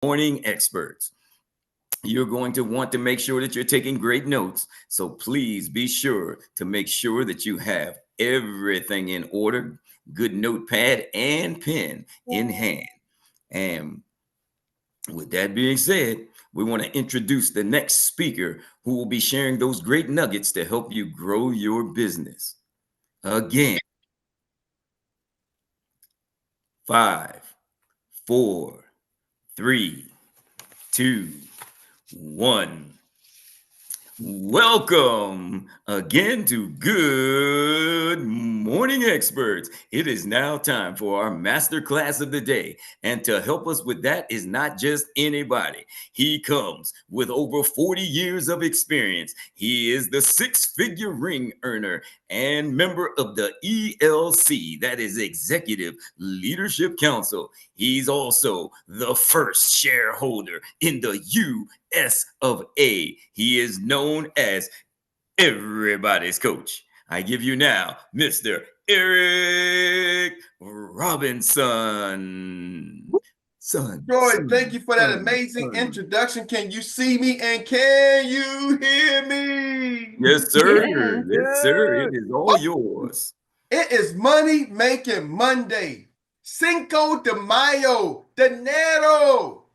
Morning experts. You're going to want to make sure that you're taking great notes. So please be sure to make sure that you have everything in order, good notepad and pen in hand. And with that being said, we want to introduce the next speaker who will be sharing those great nuggets to help you grow your business. Again, 5, 4, 3, 2, 1. Welcome again to Good Morning Experts. It is now time for our masterclass of the day. And to help us with that is not just anybody. He comes with over 40 years of experience. He is the six-figure ring earner and member of the ELC, that is Executive Leadership Council. He's also the first shareholder in the US of A. He is known as everybody's coach. I give you now Mr. Erik Robinson. Troy, thank you for that amazing introduction. Can you see me and can you hear me? Yes, sir. Yes, sir. It is all yours. It is Money Making Monday. Cinco de Mayo. Dinero.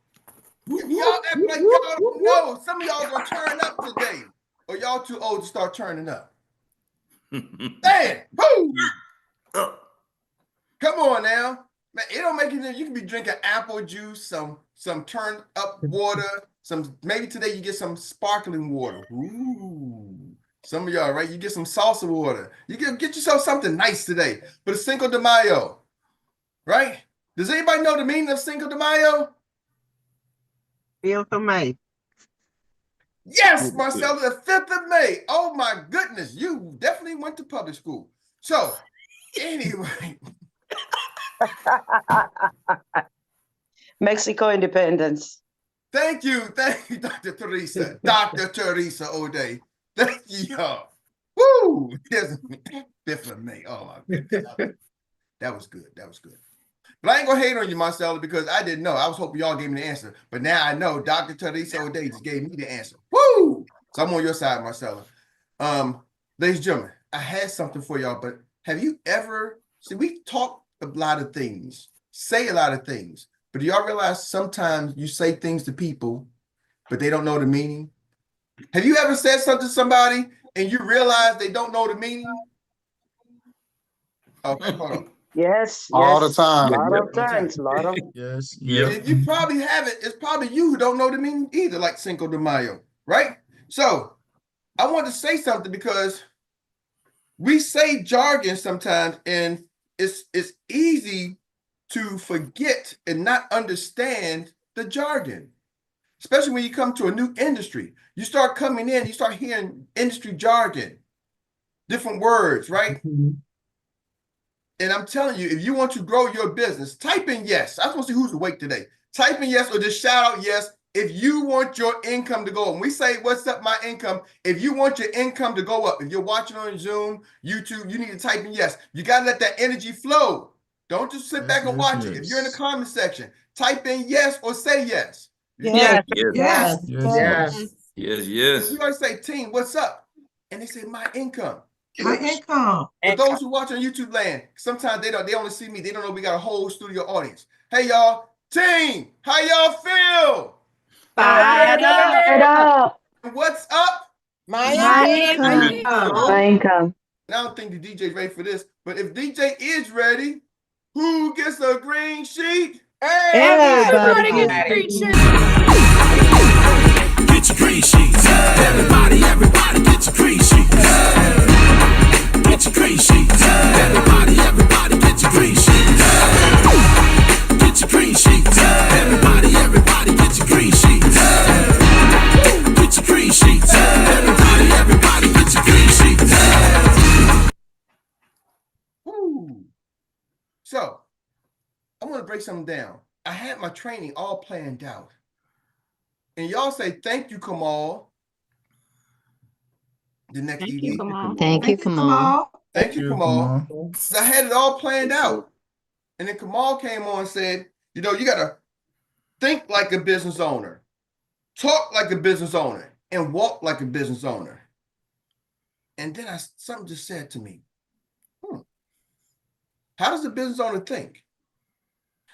If y'all act like y'all don't know, some of y'all gonna turn up today. Or y'all too old to start turning up. Damn. Woo! Come on now. Man, it don't make it. You can be drinking apple juice, some turned up water, maybe today you get some sparkling water. Ooh. Some of y'all, right? You get some salsa water. You get yourself something nice today. But it's Cinco de Mayo, right? Does anybody know the meaning of Cinco de Mayo? 5th of May. Yes, Marcella, the 5th of May. Oh my goodness, you definitely went to public school. So, anyway. Mexico independence. Thank you, Dr. Teresa. Dr. Teresa O'Day. Thank you, y'all. Woo! There's 5th of May. Oh my goodness. That was good. That was good. But I ain't gonna hate on you, Marcella, because I didn't know. I was hoping y'all gave me the answer. But now I know Dr. Teresa O'Day just gave me the answer. Woo! So I'm on your side, Marcella. Ladies and gentlemen, I had something for y'all, but have you ever we talk a lot of things, say a lot of things, but do y'all realize sometimes you say things to people, but they don't know the meaning? Have you ever said something to somebody and you realize they don't know the meaning? Okay, hold on. Yes. All the time. A lot of times. Yes. If you probably haven't, it's probably you who don't know the meaning either, like Cinco de Mayo, right? So I want to say something because we say jargon sometimes, and it's easy to forget and not understand the jargon, especially when you come to a new industry. You start coming in, you start hearing industry jargon, different words, right? Mm-hmm. And I'm telling you, if you want to grow your business, type in yes. I just want to see who's awake today. Type in yes or just shout out yes if you want your income to go up. When we say, what's up, my income? If you want your income to go up, if you're watching on Zoom, YouTube, you need to type in yes. You got to let that energy flow. Don't just sit back and watch it. If you're in the comment section, type in yes or say yes. Yes. We always say, team, what's up? And they say, my income. My income. For those who watch on YouTube land, sometimes they only see me. They don't know we got a whole studio audience. Hey, y'all. Team, how y'all feel? Fired up. What's up? My income. And I don't think the DJ's ready for this, but if DJ is ready, who gets a green sheet? Everybody gets a green sheet. Get your green sheets. Everybody get your green sheets. Get your green sheets. Everybody get your green sheets. Get your green sheets. Everybody get your green sheets. Get your green sheets. Everybody get your green sheets. Woo. So, I want to break something down. I had my training all planned out. And y'all say, thank you, Kamal. The next Thank ED. you, Kamal. Thank you, Kamal. Thank you, Kamal. I had it all planned out. And then Kamal came on and said, you know, you got to think like a business owner, talk like a business owner, and walk like a business owner. And then something just said to me, how does a business owner think?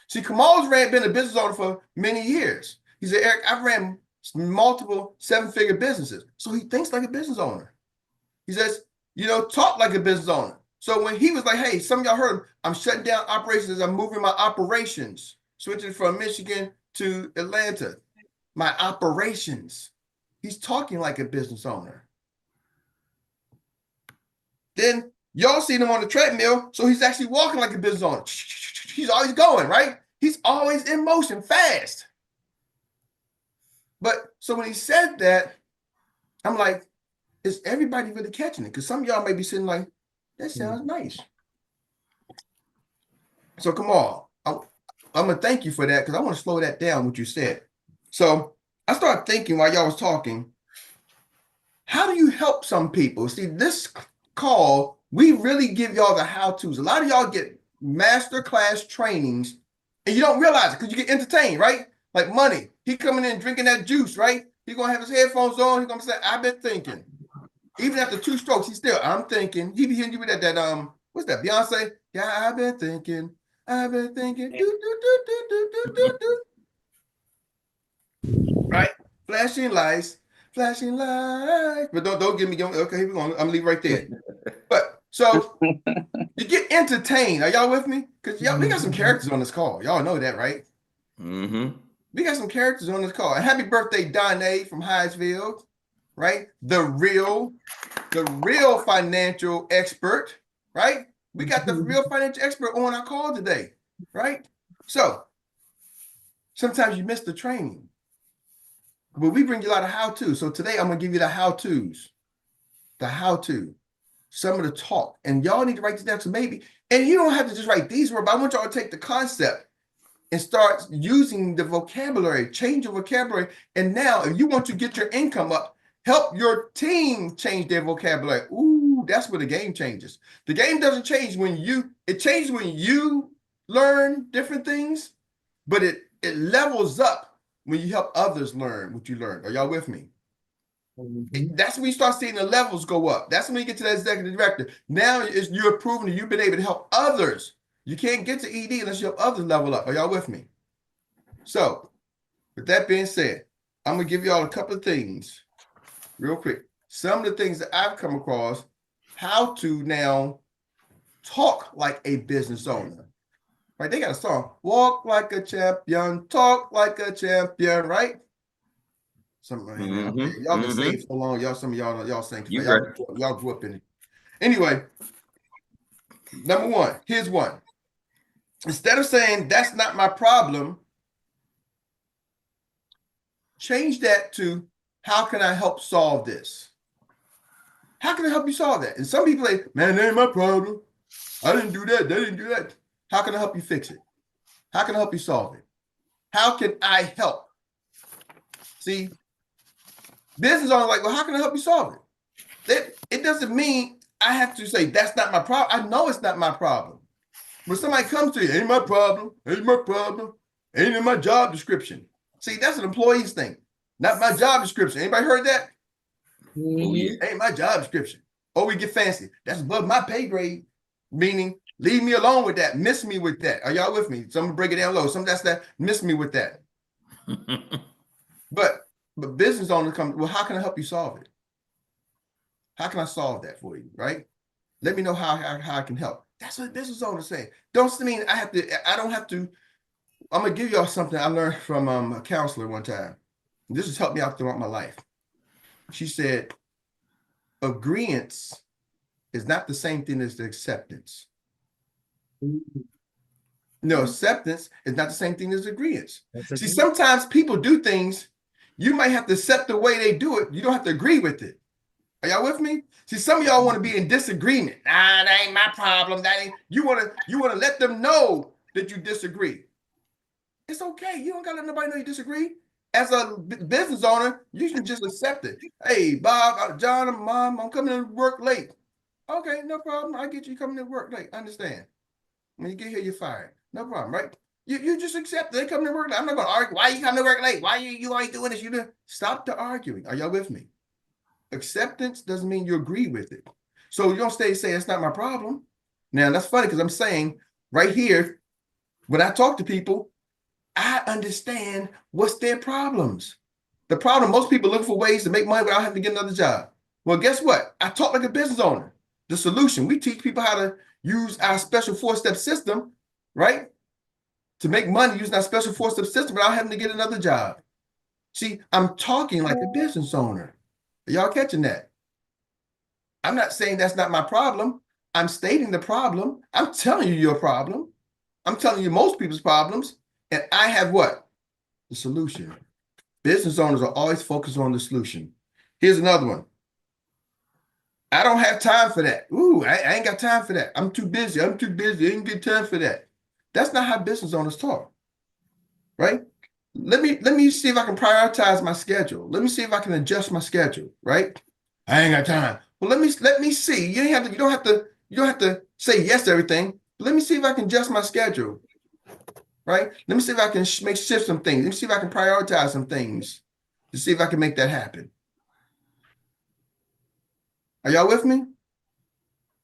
See, Kamal's been a business owner for many years. He said, Eric, I've ran multiple 7-figure businesses. So he thinks like a business owner. He says, talk like a business owner. So when he was like, hey, some of y'all heard him, I'm shutting down operations. I'm moving my operations, switching from Michigan to Atlanta. My operations. He's talking like a business owner. Then y'all seen him on the treadmill, so he's actually walking like a business owner. He's always going, right? He's always in motion, fast. But so when he said that, I'm like, is everybody really catching it? Because some of y'all may be sitting like, that sounds nice. So come on. I'm going to thank you for that because I want to slow that down, what you said. So I started thinking while y'all was talking, how do you help some people? See, this call, we really give y'all the how-tos. A lot of y'all get masterclass trainings and you don't realize it because you get entertained, right? Like Money, he coming in drinking that juice, right? He gonna have his headphones on. He's gonna say, "I've been thinking." Even after 2 strokes, he's still, "I'm thinking." He be hitting you with that what's that? Beyonce? Yeah, I've been thinking. I've been thinking. Do, do, do, do, do, do, do, do. Right? Flashing lights. But don't get me going. Okay, here we go. I'm gonna leave right there. But so you get entertained. Are y'all with me? Because y'all, we got some characters on this call. Y'all know that, right? Mm-hmm. We got some characters on this call. And happy birthday, Donnae from Highsville, right? The real financial expert, right? We got the real financial expert on our call today, right? So sometimes you miss the training, but we bring you a lot of how-to. So today I'm gonna give you the how-tos, some of the talk, and y'all need to write this down. So maybe, and you don't have to just write these words, but I want y'all to take the concept and start using the vocabulary, change your vocabulary. And now if you want to get your income up, help your team change their vocabulary. Ooh, that's where the game changes. The game doesn't change it changes when you learn different things, but it levels up when you help others learn what you learned. Are y'all with me? That's when you start seeing the levels go up. That's when you get to that executive director. Now you're proving that you've been able to help others. You can't get to ED unless you help others level up. Are y'all with me? So, with that being said, I'm going to give y'all a couple of things real quick. Some of the things that I've come across, how to now talk like a business owner. Right? They got a song, walk like a champion, talk like a champion, right? Y'all been saved so long. Some of y'all sing. Y'all grew up in it. Anyway, number one, here's one. Instead of saying that's not my problem, change that to how can I help solve this? How can I help you solve that? And some people say, man, that ain't my problem. I didn't do that. They didn't do that. How can I help you fix it? How can I help you solve it? How can I help? See, business owners are like, well, how can I help you solve it? It doesn't mean I have to say that's not my problem. I know it's not my problem. When somebody comes to you, ain't my problem, ain't in my job description. See, that's an employee's thing, not my job description. Anybody heard that? Oh, yeah. Ain't my job description. Oh, we get fancy. That's above my pay grade, meaning leave me alone with that. Miss me with that. Are y'all with me? Some break it down low. Some that's that. Miss me with that. But business owners come, well, how can I help you solve it? How can I solve that for you, right? Let me know how I can help. That's what business owners say. Don't mean I don't have to. I'm going to give y'all something I learned from a counselor one time. This has helped me out throughout my life. She said, agreeance is not the same thing as the acceptance. No, acceptance is not the same thing as agreeance. See, sometimes people do things, you might have to accept the way they do it. You don't have to agree with it. Are y'all with me? See, some of y'all want to be in disagreement. Nah, that ain't my problem. You want to let them know that you disagree. It's okay. You don't got to let nobody know you disagree. As a business owner, you can just accept it. Hey, Bob, John, Mom, I'm coming to work late. Okay, no problem. I get you coming to work late. I understand. When you get here, you're fired. No problem, right? You just accept it. They come to work late. I'm not going to argue. Why you come to work late? Why you ain't doing this? Stop the arguing. Are y'all with me? Acceptance doesn't mean you agree with it. So you don't say it's not my problem. Now that's funny because I'm saying right here, when I talk to people, I understand what's their problems. The problem, most people look for ways to make money without having to get another job. Well, guess what? I talk like a business owner. The solution, we teach people how to use our special 4-step system, right? To make money using our special 4-step system without having to get another job. See, I'm talking like a business owner. Are y'all catching that? I'm not saying that's not my problem. I'm stating the problem. I'm telling you your problem. I'm telling you most people's problems. And I have what? The solution. Business owners are always focused on the solution. Here's another one. I don't have time for that. Ooh, I ain't got time for that. I'm too busy. I ain't get time for that. That's not how business owners talk, right? Let me see if I can prioritize my schedule. Let me see if I can adjust my schedule, right? I ain't got time. Well, let me see. You don't have to say yes to everything. Let me see if I can adjust my schedule, right? Let me see if I can shift some things. Let me see if I can prioritize some things to see if I can make that happen. Are y'all with me?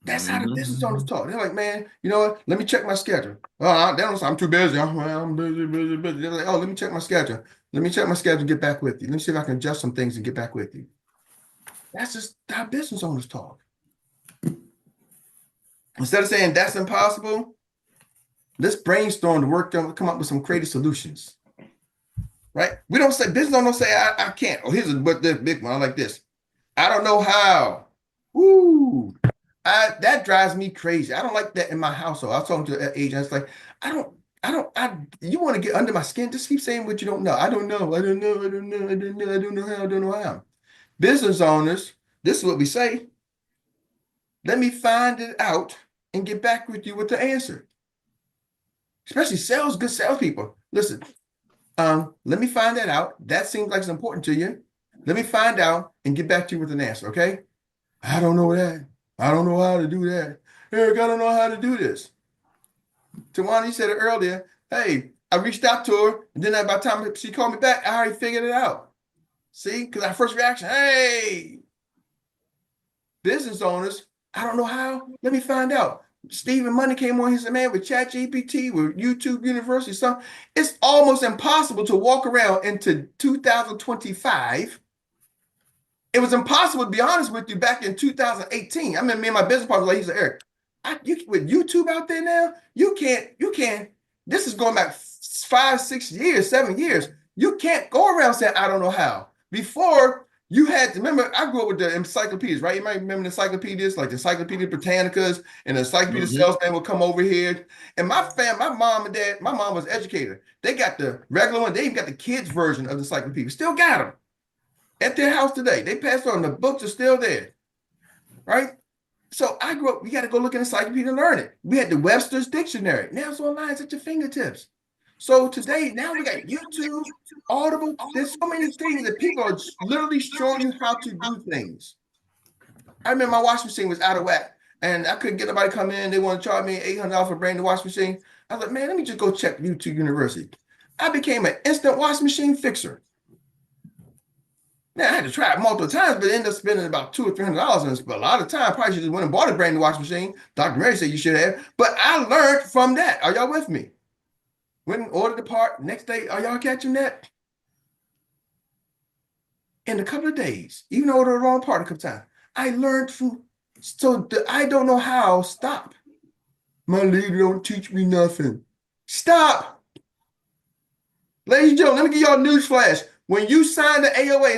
That's how the business owners talk. They're like, man, you know what? Let me check my schedule. Oh, they don't say I'm too busy. I'm busy. They're like, oh, let me check my schedule. Let me check my schedule and get back with you. Let me see if I can adjust some things and get back with you. That's just how business owners talk. Instead of saying that's impossible, let's brainstorm to come up with some creative solutions. Right? We don't say, business owners don't say I can't. Oh, here's the big one. I like this. I don't know how. Woo. That drives me crazy. I don't like that in my household. I was talking to an agent. It's like, you want to get under my skin? Just keep saying what you don't know. I don't know how. Business owners, this is what we say. Let me find it out and get back with you with the answer. Especially good salespeople. Listen, let me find that out. That seems like it's important to you. Let me find out and get back to you with an answer, okay? I don't know that. I don't know how to do that. Eric, I don't know how to do this. Tawana, you said it earlier. Hey, I reached out to her, and then by the time she called me back, I already figured it out. See, because our first reaction, hey, business owners, I don't know how. Let me find out. Stephen Money came on. He said, man, with ChatGPT, with YouTube University, it's almost impossible to walk around into 2025. It was impossible, to be honest with you, back in 2018. I mean, me and my business partner, he said, Eric, with YouTube out there now, you can't, this is going back 5, 6 years, 7 years. You can't go around saying, I don't know how. Before, you had to remember, I grew up with the encyclopedias, right? You might remember the encyclopedias, like the Encyclopedia Britannicas, and the Encyclopedia salesman would come over here. And my mom and dad, my mom was an educator. They got the regular one. They even got the kids' version of the encyclopedia. Still got them at their house today. They passed on. The books are still there, right? So I grew up, we got to go look at the encyclopedia and learn it. We had the Webster's Dictionary. Now it's online, it's at your fingertips. So today, now we got YouTube, Audible. There's so many things that people are literally showing you how to do things. I remember my washing machine was out of whack, and I couldn't get nobody to come in. They want to charge me $800 for a brand new washing machine. I was like, man, let me just go check YouTube University. I became an instant washing machine fixer. Now, I had to try it multiple times, but ended up spending about $200 or $300 on this. But a lot of time, probably should have went and bought a brand new washing machine. Dr. Meri said you should have. But I learned from that. Are y'all with me? Went and ordered the part. Next day, are y'all catching that? In a couple of days, even though I ordered the wrong part a couple of times, I learned from, I don't know how, stop. My leader don't teach me nothing. Stop. Ladies and gentlemen, let me give y'all a news flash. When you sign the AOA,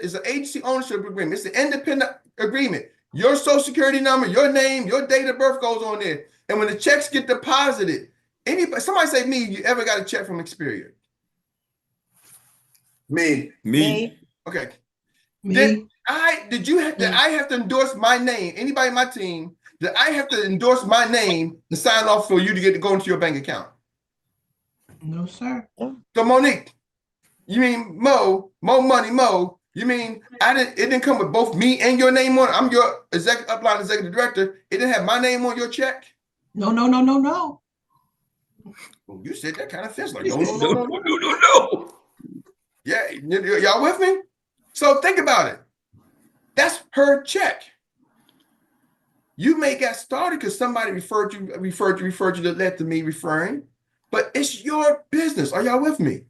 it's an agency ownership agreement. It's an independent agreement. Your social security number, your name, your date of birth goes on there. And when the checks get deposited, somebody say me, you ever got a check from Experian? Me. Okay. Did I have to endorse my name? Anybody in my team, did I have to endorse my name to sign off for you to get to go into your bank account? No, sir. So Monique, you mean Mo, you mean it didn't come with both me and your name on it? I'm your upline executive director. It didn't have my name on your check? No. Well, you said that kind of fence like, No, no. no, no. Yeah, y'all with me? So think about it. That's her check. You may get started because somebody referred you to let to me referring, but it's your business. Are y'all with me?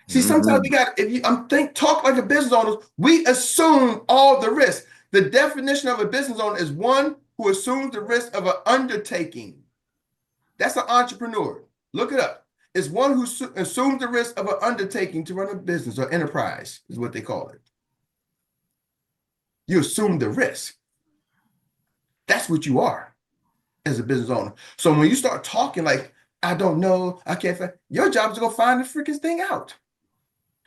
See, sometimes we got, if you talk like a business owner, we assume all the risk. The definition of a business owner is one who assumes the risk of an undertaking. That's an entrepreneur. Look it up. It's one who assumes the risk of an undertaking to run a business or enterprise, is what they call it. You assume the risk. That's what you are as a business owner. So when you start talking like, I don't know, I can't find, your job is to go find the freaking thing out.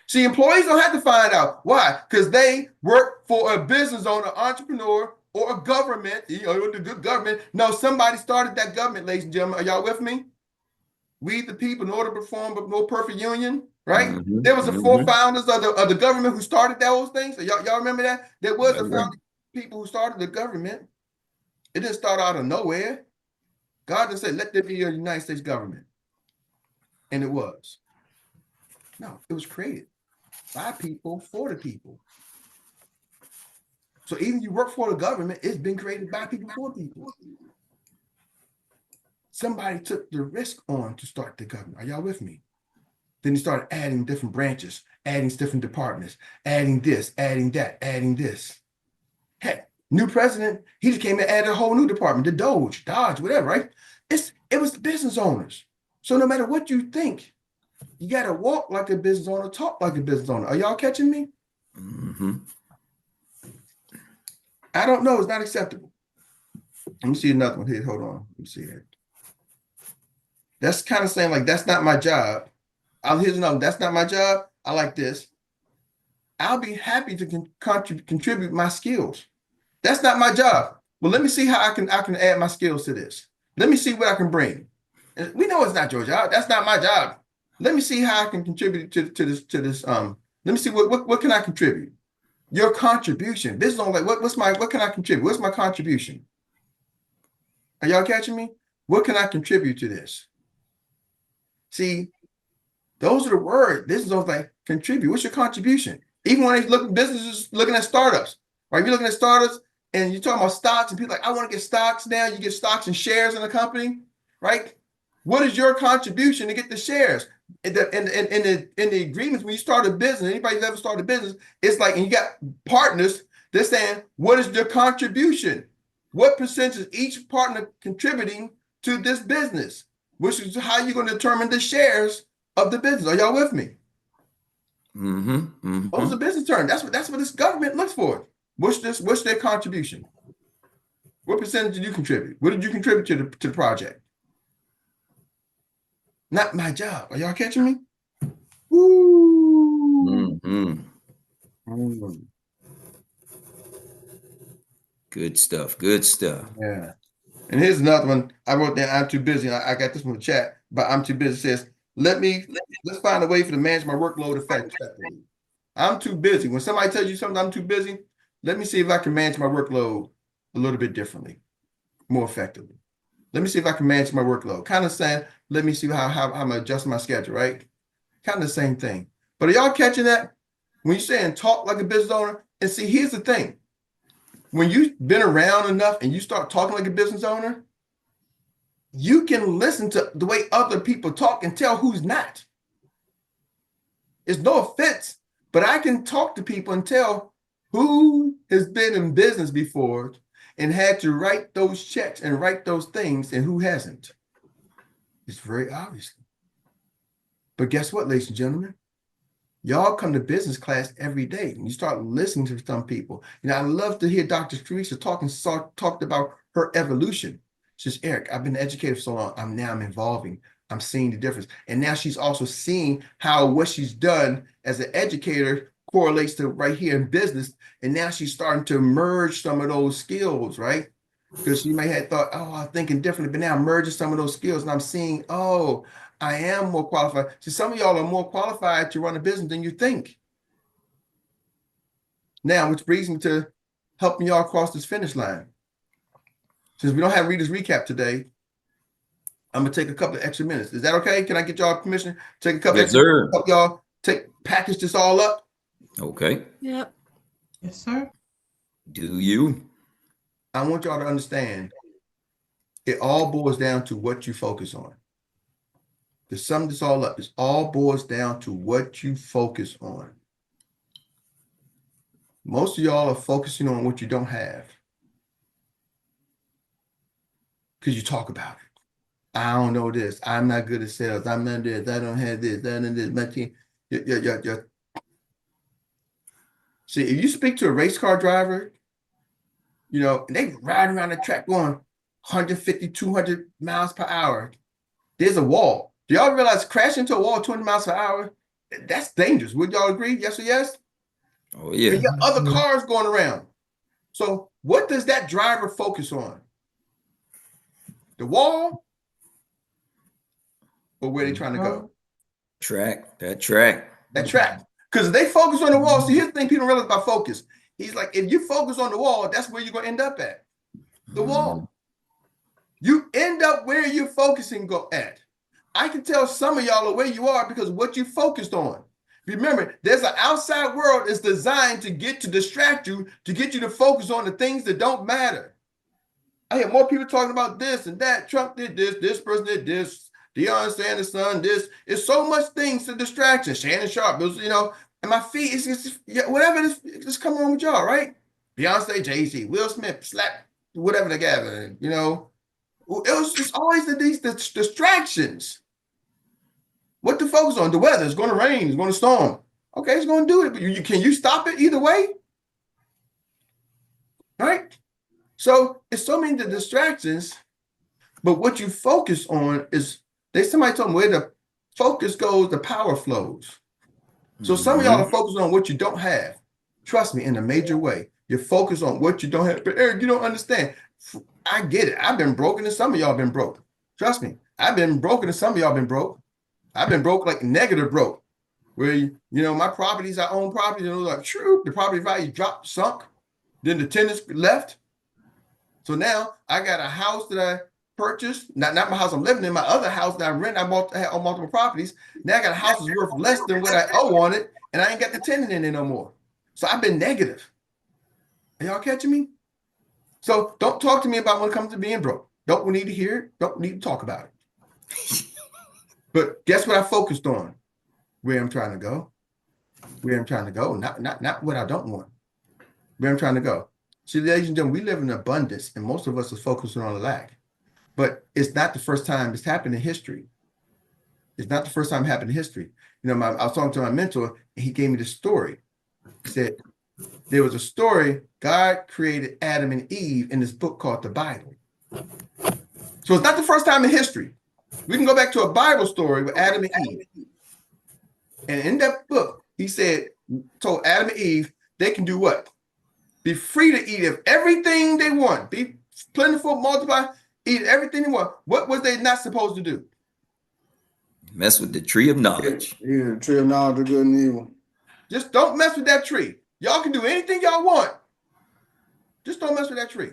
See, employees don't have to find out. Why? Because they work for a business owner, entrepreneur, or a government, the good government. No, somebody started that government, ladies and gentlemen. Are y'all with me? We the people, in order to perform a more perfect union, right? There was the four founders of the government who started those things. So y'all remember that? There was the founding people who started the government. It didn't start out of nowhere. God just said, let there be a United States government. And it was. No, it was created by people for the people. So even you work for the government, it's been created by people for people. Somebody took the risk on to start the government. Are y'all with me? Then you started adding different branches, adding different departments, adding this, adding that, adding this. Heck, new president, he just came and added a whole new department, the Dodge, whatever, right? It was the business owners. So no matter what you think, you got to walk like a business owner, talk like a business owner. Are y'all catching me? I don't know. It's not acceptable. Let me see another one here. Hold on. Let me see that. That's kind of saying like, that's not my job. Here's another. That's not my job. I like this. I'll be happy to contribute my skills. That's not my job. Well, let me see how I can add my skills to this. Let me see what I can bring. And we know it's not your job. That's not my job. Let me see how I can contribute to this. Let me see what can I contribute. Your contribution. This is like what can I contribute? What's my contribution? Are y'all catching me? What can I contribute to this? See, those are the words. This is like contribute. What's your contribution? Even when they look at businesses looking at startups, right? You're looking at startups and you're talking about stocks and people like, I want to get stocks now. You get stocks and shares in the company, right? What is your contribution to get the shares? In the agreements, when you start a business, anybody who's ever started a business, it's like, and you got partners, they're saying, what is their contribution? What percentage is each partner contributing to this business? Which is how you're going to determine the shares of the business. Are y'all with me? Those are business terms. That's what this government looks for. What's their contribution? What percentage did you contribute? What did you contribute to the project? Not my job. Are y'all catching me? Woo. Good stuff. Good stuff. Yeah. And here's another one. I wrote down, I'm too busy. I got this one in the chat, but I'm too busy. It says, let's find a way to manage my workload effectively. I'm too busy. When somebody tells you something, I'm too busy, let me see if I can manage my workload a little bit differently, more effectively. Let me see if I can manage my workload. Kind of saying, let me see how I'm adjusting my schedule, right? Kind of the same thing. But are y'all catching that? When you're saying talk like a business owner, and see, here's the thing. When you've been around enough and you start talking like a business owner, you can listen to the way other people talk and tell who's not. It's no offense, but I can talk to people and tell who has been in business before and had to write those checks and write those things and who hasn't. It's very obvious. But guess what, ladies and gentlemen? Y'all come to business class every day and you start listening to some people. You know, I love to hear Dr. Teresa talked about her evolution. She says, Eric, I've been an educator for so long. I'm evolving. I'm seeing the difference. And now she's also seeing how what she's done as an educator correlates to right here in business. And now she's starting to merge some of those skills, right? Because she may have thought, oh, I'm thinking differently, but now I'm merging some of those skills and I'm seeing, oh, I am more qualified. See, some of y'all are more qualified to run a business than you think. Now, which brings me to helping y'all cross this finish line. Since we don't have Reader's Recap today, I'm gonna take a couple of extra minutes. Is that okay? Can I get y'all permission? Take a couple Yes, extra sir. minutes, help y'all package this all up. Okay. Yep. Yes, sir. Do you? I want y'all to understand it all boils down to what you focus on. To sum this all up, it all boils down to what you focus on. Most of y'all are focusing on what you don't have because you talk about it. I don't know this. I'm not good at sales. I'm not this. I don't have this. I don't this. My team. See, if you speak to a race car driver, you know, and they ride around the track going 150, 200 miles per hour. There's a wall. Do y'all realize crashing into a wall 20 miles per hour? That's dangerous. Would y'all agree? Yes or yes? Oh, yeah. You got other cars going around. So what does that driver focus on? The wall or where they trying to go? Track. That track. That track. Because if they focus on the wall, see, here's the thing people don't realize about focus. He's like, if you focus on the wall, that's where you're going to end up at. The wall. You end up where you're focusing at. I can tell some of y'all the way you are because of what you focused on. Remember, there's an outside world that's designed to distract you, to get you to focus on the things that don't matter. I hear more people talking about this and that. Trump did this, this person did this, Deion Sanders' son, this. It's so much things to distraction. Shannon Sharp, you know, and my feet, it's just, whatever, it's coming on with y'all, right? Beyonce, Jay-Z, Will Smith, slap, whatever together, you know. It's always these distractions. What to focus on? The weather. It's going to rain. It's going to storm. Okay, it's going to do it. But can you stop it either way? Right? So it's so many distractions. But what you focus on is, somebody told me where the focus goes, the power flows. So some of y'all are focused on what you don't have. Trust me, in a major way. You're focused on what you don't have. But Eric, you don't understand. I get it. I've been broken and some of y'all been broke. Trust me. I've been broken and some of y'all been broke. I've been broke, like negative broke, where, you know, my properties, I own properties, and it was like, true, the property value dropped, sunk. Then the tenants left. So now I got a house that I purchased, not my house I'm living in, my other house that I rent, I had on multiple properties. Now I got a house that's worth less than what I owe on it, and I ain't got the tenant in it no more. So I've been negative. Are y'all catching me? So don't talk to me about when it comes to being broke. Don't need to hear it. Don't need to talk about it. But guess what I focused on? Where I'm trying to go. Where I'm trying to go. Not what I don't want. Where I'm trying to go. See, ladies and gentlemen, we live in abundance, and most of us are focusing on the lack. But it's not the first time it's happened in history. It's not the first time it happened in history. You know, I was talking to my mentor, and he gave me this story. He said, there was a story, God created Adam and Eve in this book called the Bible. So it's not the first time in history. We can go back to a Bible story with Adam and Eve. And in that book, he told Adam and Eve, they can do what? Be free to eat of everything they want. Be plentiful, multiply, eat everything they want. What was they not supposed to do? Mess with the tree of knowledge. Yeah, the tree of knowledge of good and evil. Just don't mess with that tree. Y'all can do anything y'all want. Just don't mess with that tree.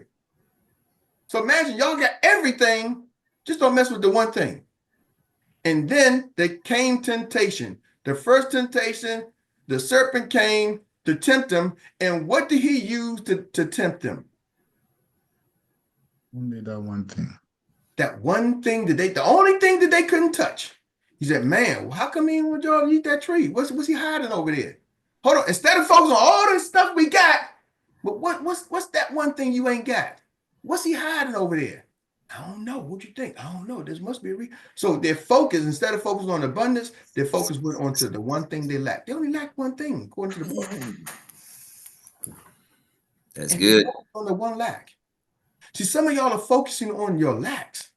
So imagine y'all got everything. Just don't mess with the one thing. And then there came temptation. The first temptation, the serpent came to tempt them. And what did he use to tempt them? Only that one thing. That one thing the only thing that they couldn't touch. He said, man, how come he would y'all eat that tree? What's he hiding over there? Hold on. Instead of focusing on all the stuff we got, but what's that one thing you ain't got? What's he hiding over there? I don't know. What you think? I don't know. There must be a reason. So their focus, instead of focusing on abundance, their focus went on to the one thing they lacked. They only lacked one thing, according to the book. That's good. On the one lack. See, some of y'all are focusing on your lacks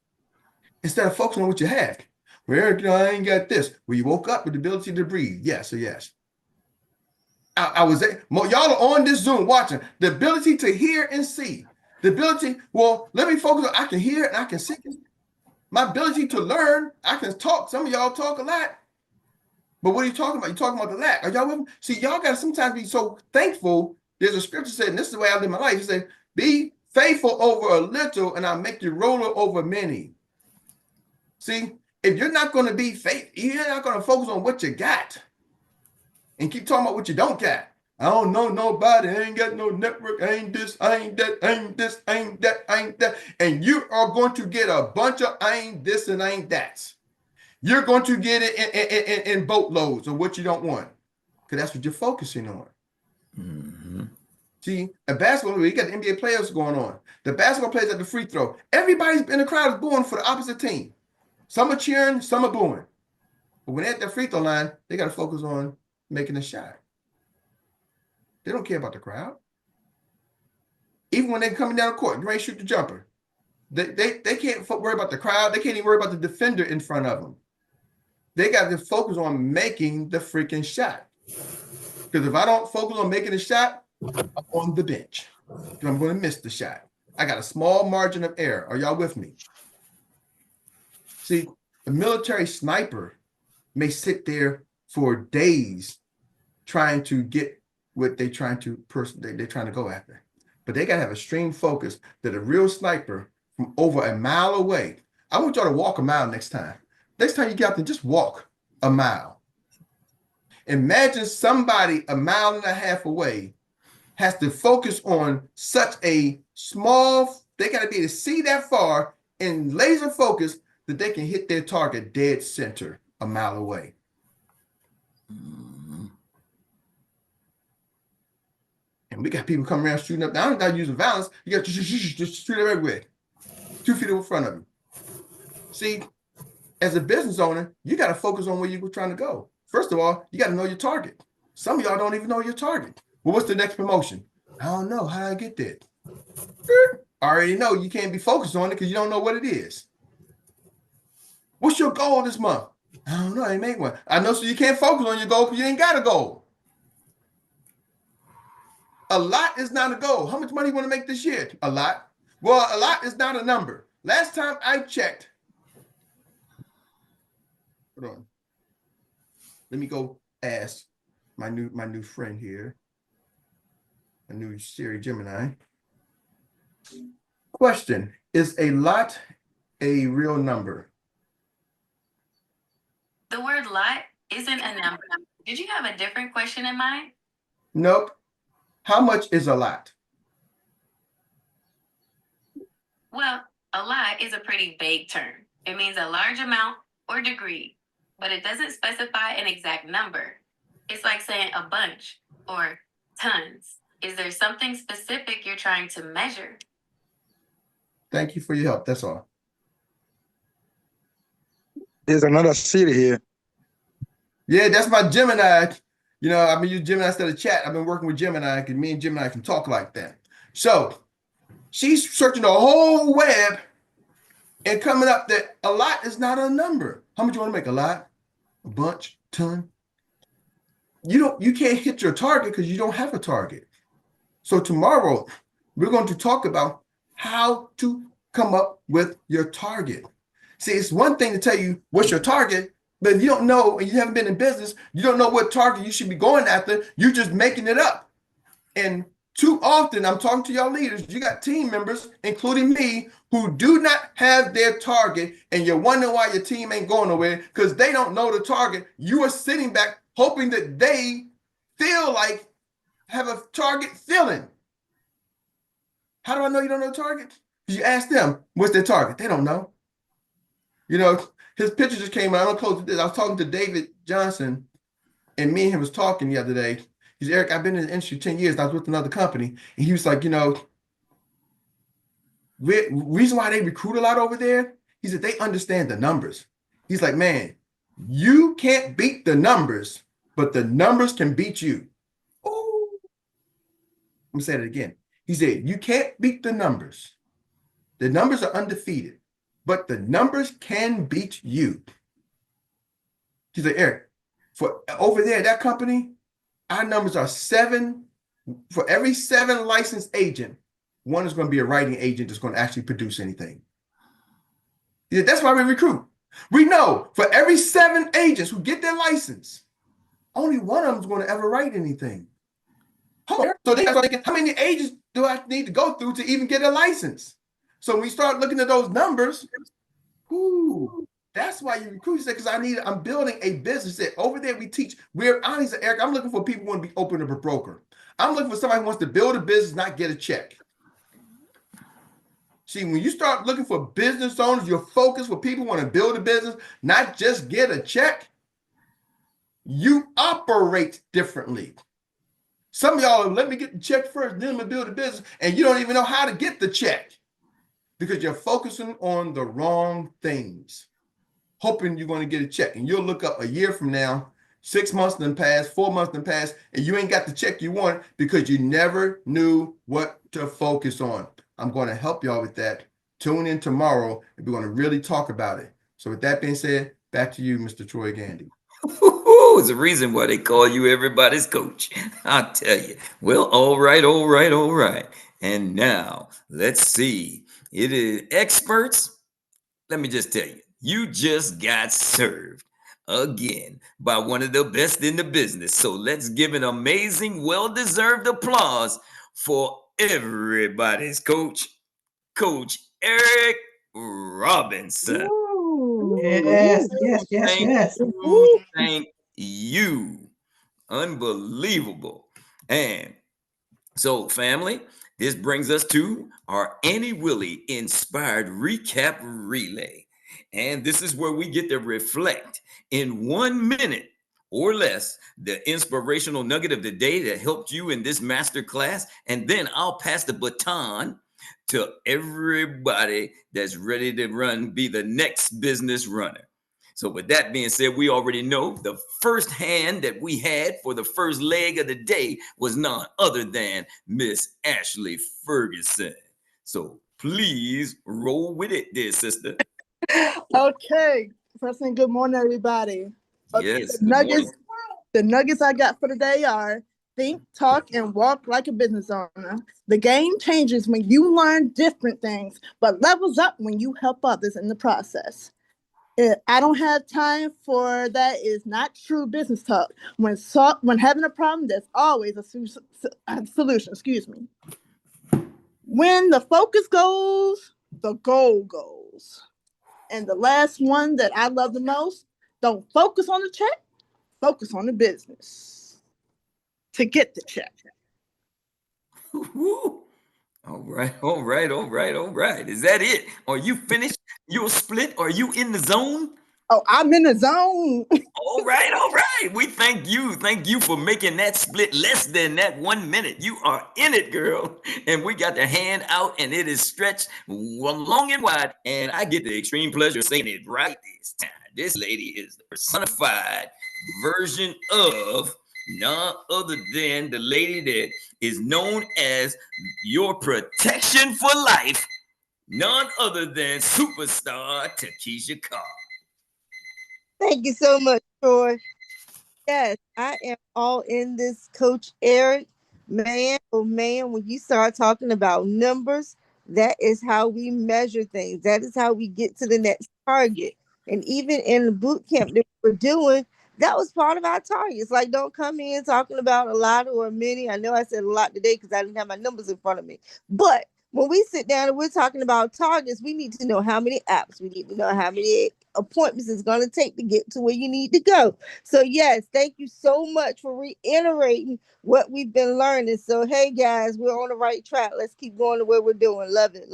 instead of focusing on what you have. Well, Eric, I ain't got this. Well, you woke up with the ability to breathe. Yes or yes. Y'all are on this Zoom watching. The ability to hear and see. The ability, well, let me focus on, I can hear and I can see. My ability to learn, I can talk. Some of y'all talk a lot. But what are you talking about? You're talking about the lack. Are y'all with me? See, y'all got to sometimes be so thankful. There's a scripture said, and this is the way I live my life. It said, be faithful over a little, and I'll make you ruler over many. See, if you're not going to be faith, you're not going to focus on what you got and keep talking about what you don't got. I don't know nobody. I ain't got no network. I ain't this. I ain't that. I ain't this. I ain't that. I ain't that. And you are going to get a bunch of I ain't this and I ain't that. You're going to get it in boatloads of what you don't want because that's what you're focusing on. Mm-hmm. See, a basketball, you got the NBA players going on. The basketball players at the free throw. Everybody's in the crowd is booing for the opposite team. Some are cheering, some are booing. But when they're at the free throw line, they got to focus on making a shot. They don't care about the crowd. Even when they're coming down the court, you ain't shoot the jumper. They can't worry about the crowd. They can't even worry about the defender in front of them. They got to focus on making the freaking shot. Because if I don't focus on making a shot, I'm on the bench. I'm going to miss the shot. I got a small margin of error. Are y'all with me? See, a military sniper may sit there for days trying to get what they're trying to go after. But they got to have extreme focus that a real sniper from over a mile away. I want y'all to walk a mile next time. Next time you get out there, just walk a mile. Imagine somebody a mile and a half away has to focus on such a small, they got to be able to see that far and laser focus that they can hit their target dead center a mile away. Mm-hmm. And we got people coming around shooting up. Now, I'm not using violence. You got to just shoot everywhere. 2 feet in front of you. See, as a business owner, you got to focus on where you're trying to go. First of all, you got to know your target. Some of y'all don't even know your target. Well, what's the next promotion? I don't know. How do I get there? I already know you can't be focused on it because you don't know what it is. What's your goal this month? I don't know. I ain't make one. I know, so you can't focus on your goal because you ain't got a goal. A lot is not a goal. How much money you want to make this year? A lot. Well, a lot is not a number. Last time I checked, hold on. Let me go ask my new friend here, a new Siri Gemini. Question: is a lot a real number? The word lot isn't a number. Did you have a different question in mind? Nope. How much is a lot? Well, a lot is a pretty vague term. It means a large amount or degree, but it doesn't specify an exact number. It's like saying a bunch or tons. Is there something specific you're trying to measure? Thank you for your help. That's all. There's another city here. Yeah, that's my Gemini. You know, I've been using Gemini instead of chat. I've been working with Gemini because me and Gemini can talk like that. So she's searching the whole web and coming up that a lot is not a number. How much you want to make? A lot? A bunch? Ton? You can't hit your target because you don't have a target. So tomorrow we're going to talk about how to come up with your target. See, it's one thing to tell you what's your target, but if you don't know and you haven't been in business, you don't know what target you should be going after. You're just making it up. And too often, I'm talking to y'all leaders, you got team members, including me, who do not have their target, and you're wondering why your team ain't going nowhere because they don't know the target. You are sitting back hoping that they feel like have a target feeling. How do I know you don't know the target? You ask them, what's their target? They don't know. You know, his picture just came out. I'm gonna close with this. I was talking to David Johnson, and me and him was talking the other day. He said, Eric, I've been in the industry 10 years. I was with another company. And he was like, you know, reason why they recruit a lot over there, he said, they understand the numbers. He's like, man, you can't beat the numbers, but the numbers can beat you. Oh, I'm gonna say it again. He said, you can't beat the numbers. The numbers are undefeated, but the numbers can beat you. He's like, Eric, for over there, that company, our numbers are 7. For every 7 licensed agent, 1 is going to be a writing agent that's going to actually produce anything. Yeah, that's why we recruit. We know for every 7 agents who get their license, only 1 of them is going to ever write anything. So they start thinking, how many agents do I need to go through to even get a license? So when we start looking at those numbers, That's why you recruit. Because I'm building a business. That over there we teach. Honestly, Eric, I'm looking for people who want to be open up a broker. I'm looking for somebody who wants to build a business, not get a check. See, when you start looking for business owners, you're focused for people who want to build a business, not just get a check. You operate differently. Some of y'all, let me get the check first, then I'm gonna build a business, and you don't even know how to get the check because you're focusing on the wrong things, hoping you're going to get a check. And you'll look up a year from now, 6 months done passed, 4 months done passed, and you ain't got the check you want because you never knew what to focus on. I'm going to help y'all with that. Tune in tomorrow, and we're going to really talk about it. So with that being said, back to you, Mr. Troy Gandy. It's the reason why they call you everybody's coach. I'll tell you. Well, all right. And now let's see. It is experts. Let me just tell you, you just got served again by one of the best in the business. So let's give an amazing, well-deserved applause for everybody's coach, Coach Erik Robinson. Yes. Thank you. Unbelievable. And so, family, this brings us to our Annie Willie Inspired Recap Relay. And this is where we get to reflect in 1 minute or less the inspirational nugget of the day that helped you in this master class. And then I'll pass the baton to everybody that's ready to be the next business runner. So with that being said, we already know the first hand that we had for the first leg of the day was none other than Miss Ashley Ferguson. So please roll with it, dear sister. Okay. First thing, good morning, everybody. Okay, Yes. the nuggets I got for today are think, talk, and walk like a business owner. The game changes when you learn different things, but levels up when you help others in the process. I don't have time for that is not true business talk. When having a problem, there's always a solution. Excuse me. When the focus goes, the goal goes. And the last one that I love the most, don't focus on the check, focus on the business to get the check. All right. Is that it? Are you finished? You're split? Are you in the zone? Oh, I'm in the zone. All right. We thank you. Thank you for making that split less than that 1 minute. You are in it, girl. And we got the hand out and it is stretched long and wide. And I get the extreme pleasure of saying it right this time. This lady is the personified version of none other than the lady that is known as your protection for life. None other than superstar Takesha Carr. Thank you so much, Troy. Yes, I am all in this, Coach Erik. Man, oh man, when you start talking about numbers, that is how we measure things. That is how we get to the next target. And even in the boot camp that we're doing, that was part of our targets. Like, don't come in talking about a lot or a many. I know I said a lot today because I didn't have my numbers in front of me. But when we sit down and we're talking about targets, we need to know how many apps, we need to know how many appointments it's going to take to get to where you need to go. So yes, thank you so much for reiterating what we've been learning. So hey guys, we're on the right track. Let's keep going to where we're doing. Love it.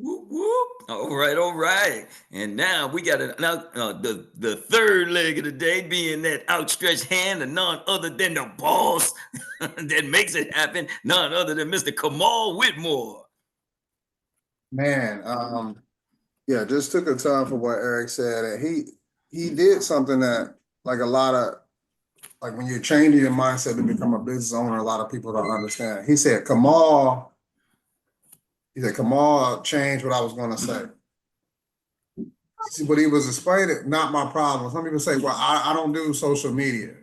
Whoop, whoop. All right. And now we got the third leg of the day being that outstretched hand of none other than the boss that makes it happen, none other than Mr. Kamal Whitmore. Man, yeah, just took a time for what Erik said. And he did something that like a lot of, like when you're changing your mindset to become a business owner, a lot of people don't understand. He said, Kamal changed what I was going to say. See, but he was explaining, not my problem. Some people say, well, I don't do social media.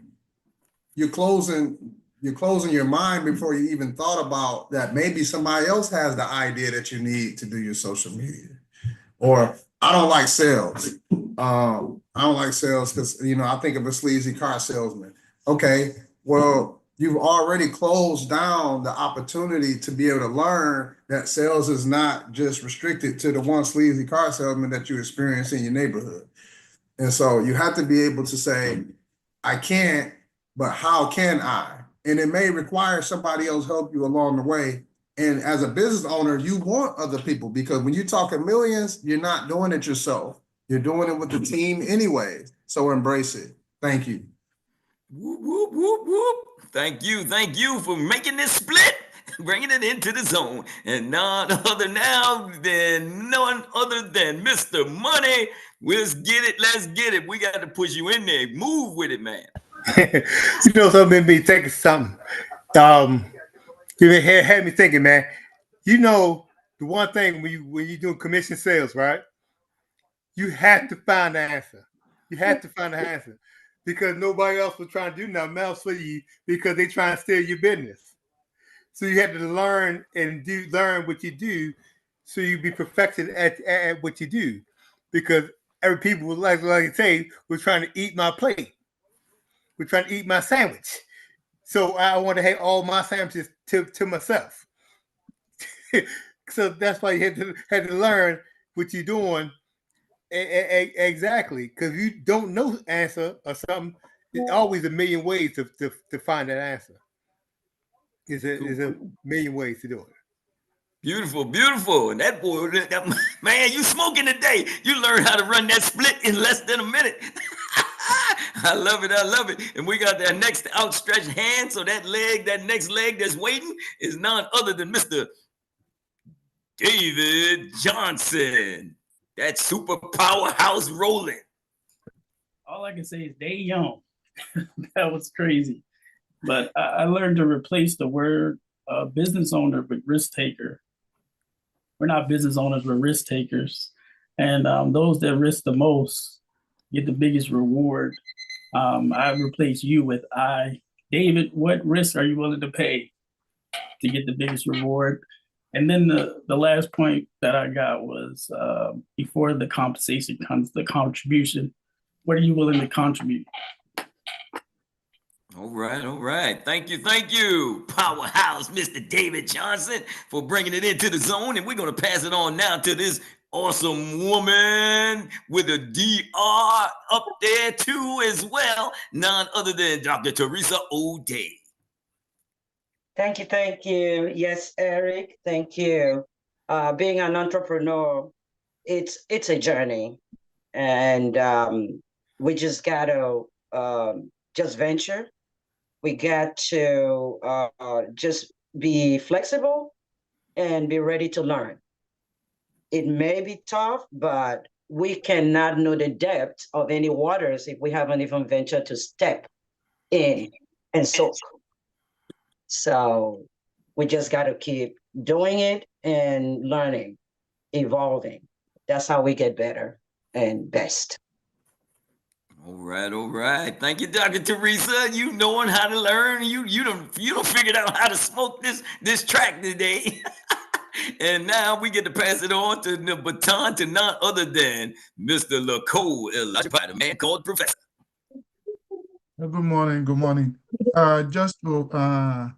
You're closing your mind before you even thought about that. Maybe somebody else has the idea that you need to do your social media. Or I don't like sales. I don't like sales because, I think of a sleazy car salesman. Okay, well, you've already closed down the opportunity to be able to learn that sales is not just restricted to the one sleazy car salesman that you experience in your neighborhood. And so you have to be able to say, I can't, but how can I? And it may require somebody else help you along the way. And as a business owner, you want other people, because when you're talking millions, you're not doing it yourself. You're doing it with the team anyways. So embrace it. Thank you. Whoop, whoop, whoop, whoop. Thank you for making this split, bringing it into the zone. And none other than Mr. Money. Let's get it. We got to push you in there. Move with it, man. You know, something made me think of something. You had me thinking, man. You know, the one thing when you do commission sales, right? You have to find the answer. You have to find the answer, because nobody else will try to do nothing else for you, because they try and steal your business. So you have to learn what you do, so you be perfected at what you do, because every people would like I say, we're trying to eat my plate. We're trying to eat my sandwich. So I want to have all my sandwiches to myself. So that's why you had to learn what you're doing exactly. Because if you don't know the answer or something, there's always a million ways to find that answer. There's a million ways to do it. Beautiful. And that boy, man, you smoking today. You learn how to run that split in less than a minute. I love it. And we got that next outstretched hand. So that next leg that's waiting is none other than Mr. David Johnson. That super powerhouse rolling. All I can say is they young. That was crazy. But I learned to replace the word business owner with risk taker. We're not business owners, we're risk takers. And those that risk the most get the biggest reward. I replace you with I. David, what risk are you willing to pay to get the biggest reward? And then the last point that I got was before the compensation comes the contribution. What are you willing to contribute? All right. Thank you. Powerhouse, Mr. David Johnson, for bringing it into the zone. And we're going to pass it on now to this awesome woman with a DR up there too as well. None other than Dr. Teresa O'Day. Thank you. Yes, Eric, thank you. Being an entrepreneur, it's a journey. And we just got to just venture. We got to just be flexible and be ready to learn. It may be tough, but we cannot know the depth of any waters if we haven't even ventured to step in and soak. So we just got to keep doing it and learning, evolving. That's how we get better and best. All right. Thank you, Dr. Teresa. You knowing how to learn. You don't figured out how to smoke this track today. And now we get to pass it on to the baton to none other than Mr. LaCole Elijah, the man called Professor. Good morning. Just to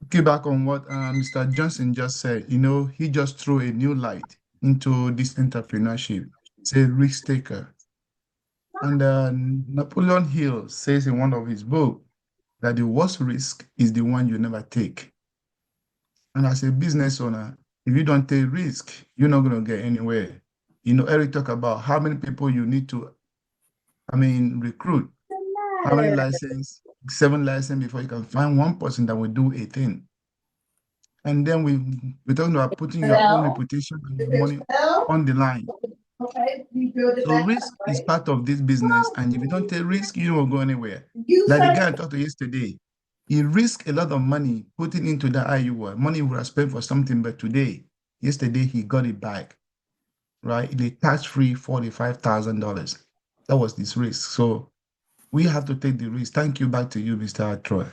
get back on what Mr. Johnson just said, he just threw a new light into this entrepreneurship. It's a risk taker. And Napoleon Hill says in one of his books that the worst risk is the one you never take. And as a business owner, if you don't take risk, you're not going to get anywhere. Eric talked about how many people you need to, recruit. How many license? 7 licenses before you can find one person that will do a thing. And then we're talking about putting your own reputation and your money on the line. Okay. So risk is part of this business, and if you don't take risk, you won't go anywhere. Like the guy I talked to yesterday, he risked a lot of money putting into the IUI. Money he would have spent for something, but yesterday he got it back, right? The tax-free $45,000. That was this risk. So we have to take the risk. Thank you. Back to you, Mr. Troy.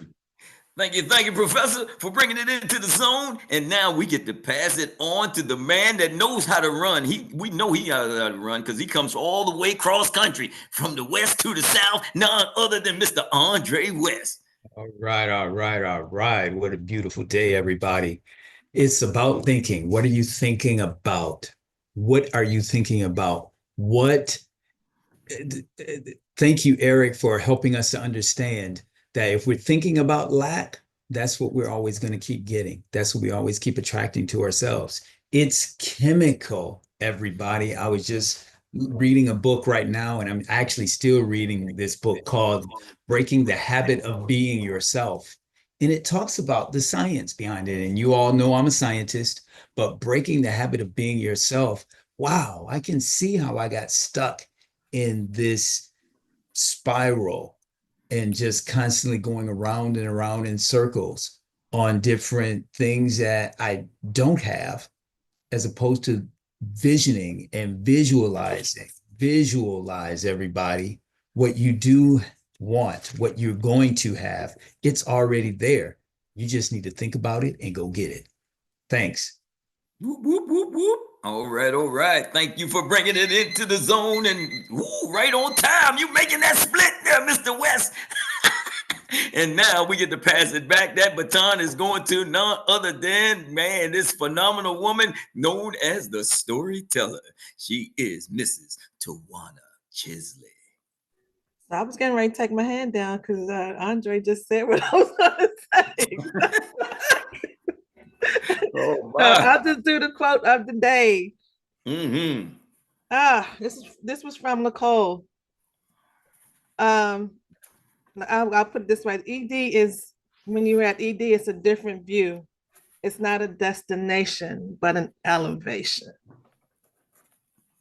Thank you, Professor, for bringing it into the zone. And now we get to pass it on to the man that knows how to run. We know he knows how to run because he comes all the way cross country from the west to the south, none other than Mr. Andre West. All right. What a beautiful day, everybody. It's about thinking. What are you thinking about? What thank you, Eric, for helping us to understand that if we're thinking about lack, that's what we're always going to keep getting. That's what we always keep attracting to ourselves. It's chemical, everybody. I was just reading a book right now, and I'm actually still reading this book called Breaking the Habit of Being Yourself. And it talks about the science behind it. And you all know I'm a scientist, but breaking the habit of being yourself, wow, I can see how I got stuck in this spiral and just constantly going around and around in circles on different things that I don't have, as opposed to visioning and visualizing. Visualize, everybody, what you do want, what you're going to have. It's already there. You just need to think about it and go get it. Thanks. Whoop, whoop, whoop, whoop. All right, all right. Thank you for bringing it into the zone and right on time. You making that split there, Mr. West. And now we get to pass it back. That baton is going to none other than, man, this phenomenal woman known as the storyteller. She is Mrs. Tawana Chisley. So I was getting ready to take my hand down because Andre just said what I was going to say. Oh, So I'll just do the quote of the day. Mm-hmm. This was from Nicole. I'll put it this way. ED is, when you're at ED, it's a different view. It's not a destination, but an elevation.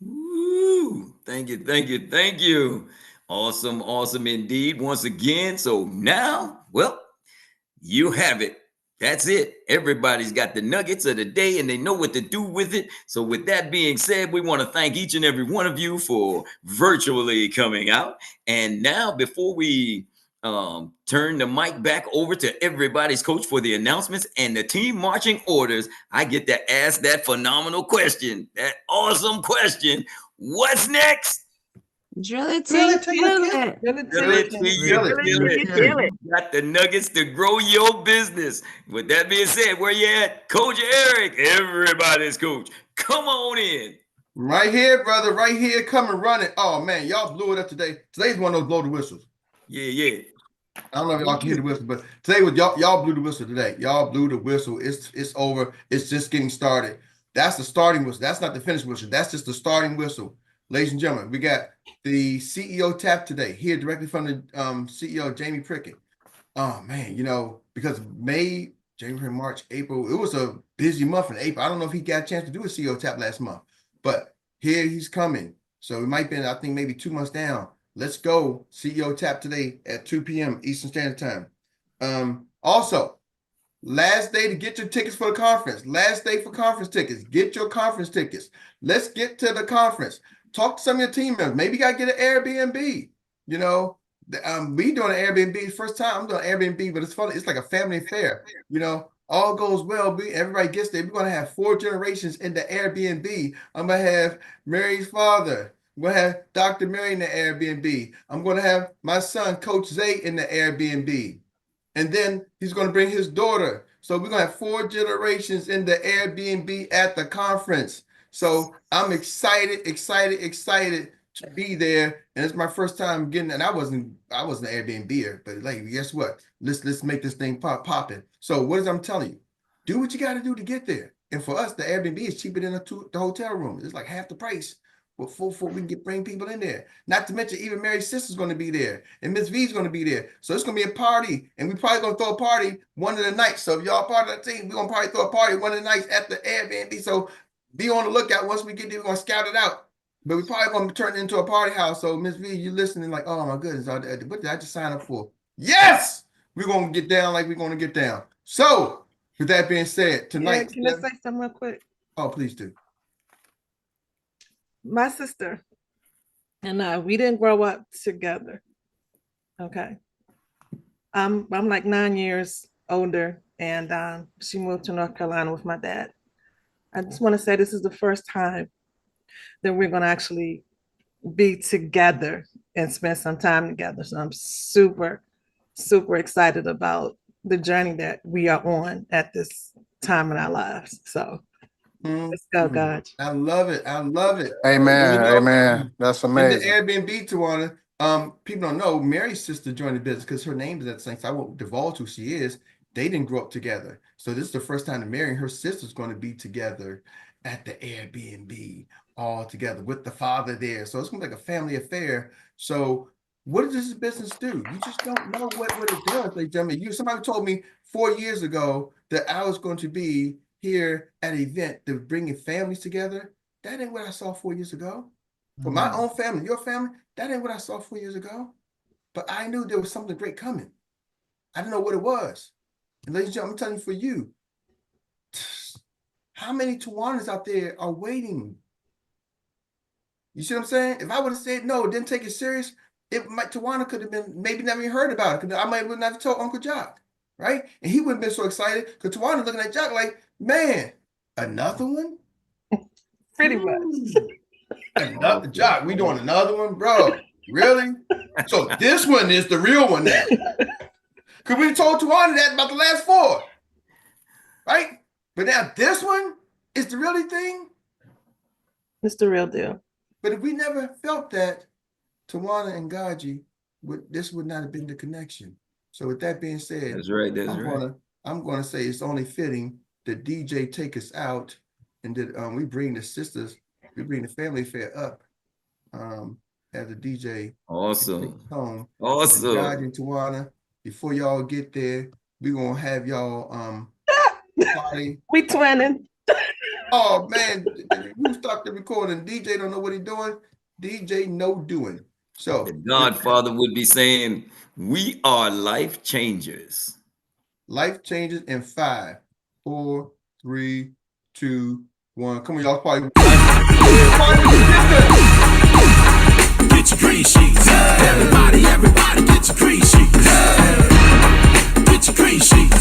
Woo. Thank you, thank you, thank you. Awesome, awesome indeed. Once again, so now, well, you have it. That's it. Everybody's got the nuggets of the day and they know what to do with it. So with that being said, we want to thank each and every one of you for virtually coming out. And now, before we turn the mic back over to everybody's coach for the announcements and the team marching orders, I get to ask that phenomenal question, that awesome question. What's next? Drill it till you kill it. You got the nuggets to grow your business. With that being said, where you at? Coach Erik, everybody's coach. Come on in. Right here, brother. Right here. Come and run it. Oh, man. Y'all blew it up today. Today's one of those blow the whistles. Yeah. I don't know if y'all can hear the whistle, but today was y'all blew the whistle today. Y'all blew the whistle. It's over. It's just getting started. That's the starting whistle. That's not the finish whistle. That's just the starting whistle. Ladies and gentlemen, we got the CEO tap today, here directly from the CEO, Jamie Prickett. Oh, man, because May, January, March, April, it was a busy month in April. I don't know if he got a chance to do a CEO tap last month, but here he's coming. So it might be, I think, maybe 2 months down. Let's go. CEO tap today at 2 p.m. Eastern Standard Time. Also, last day to get your tickets for the conference. Last day for conference tickets. Get your conference tickets. Let's get to the conference. Talk to some of your team members. Maybe you got to get an Airbnb. We doing an Airbnb. First time I'm doing Airbnb, but it's funny. It's like a family affair. All goes well. Everybody gets there. We're going to have 4 generations in the Airbnb. I'm going to have Mary's father. I'm going to have Dr. Meri in the Airbnb. I'm going to have my son, Coach Zay, in the Airbnb. And then he's going to bring his daughter. So we're going to have 4 generations in the Airbnb at the conference. So I'm excited to be there. And it's my first time getting, and I wasn't an Airbnb-er, but like, guess what? Let's make this thing popping. So what is I'm telling you? Do what you got to do to get there. And for us, the Airbnb is cheaper than the hotel room. It's like half the price. Before we can bring people in there. Not to mention, even Mary's sister's going to be there, and Miss V's going to be there. So it's going to be a party, and we probably going to throw a party one of the nights. So if y'all part of the team, we're going to probably throw a party one of the nights at the Airbnb. So be on the lookout. Once we get there, we're going to scout it out. But we probably going to turn it into a party house. So Miss V, you listening like, oh my goodness, what did I just sign up for? Yes! We're going to get down like we're going to get down. So with that being said, tonight. Can I say something real quick? Oh, please do. My sister and I, we didn't grow up together. Okay. I'm like 9 years older, and she moved to North Carolina with my dad. I just want to say this is the first time that we're going to actually be together and spend some time together. So I'm super, super excited about the journey that we are on at this time in our lives. So Let's go, God. I love it. I love it. Amen. You know, Amen. That's in the amazing. Airbnb, Tawana, people don't know Mary's sister joined the business because her name is at the same. So I won't divulge who she is. They didn't grow up together. So this is the first time that Mary and her sister's going to be together at the Airbnb all together with the father there. So it's going to be like a family affair. So what does this business do? You just don't know what it does, ladies and gentlemen. Somebody told me 4 years ago that I was going to be here at an event that was bringing families together. That ain't what I saw 4 years ago. For my own family, your family, that ain't what I saw 4 years ago. But I knew there was something great coming. I didn't know what it was. And ladies and gentlemen, I'm telling you, for you, how many Tawanas out there are waiting? You see what I'm saying? If I would have said no, didn't take it serious, Tawana could have been maybe never even heard about it. I might have never told Uncle Jock, right? And he wouldn't have been so excited because Tawana looking at Jock like, man, another one? Pretty much. Another Jock, we doing another one, bro? Really? So this one is the real one now. Because we told Tawana that about the last 4, right? But now this one is the really thing. It's the real deal. But if we never felt that, Tawana and Gaji, this would not have been the connection. So with that being said, that's right. I'm gonna say it's only fitting that DJ take us out and that we bring the sisters, we bring the family affair up as a DJ. Awesome. Home. Awesome. Gaji and Tawana, before y'all get there, we're gonna have y'all party. We twinning. Oh man, who stopped the recording? DJ don't know what he's doing. DJ no doing. So the Godfather would be saying, we are life changers. Life changes in 5, 4, 3, 2, 1. Come on, y'all party. Get your green sheets. Everybody get your green sheets. Get your green sheets.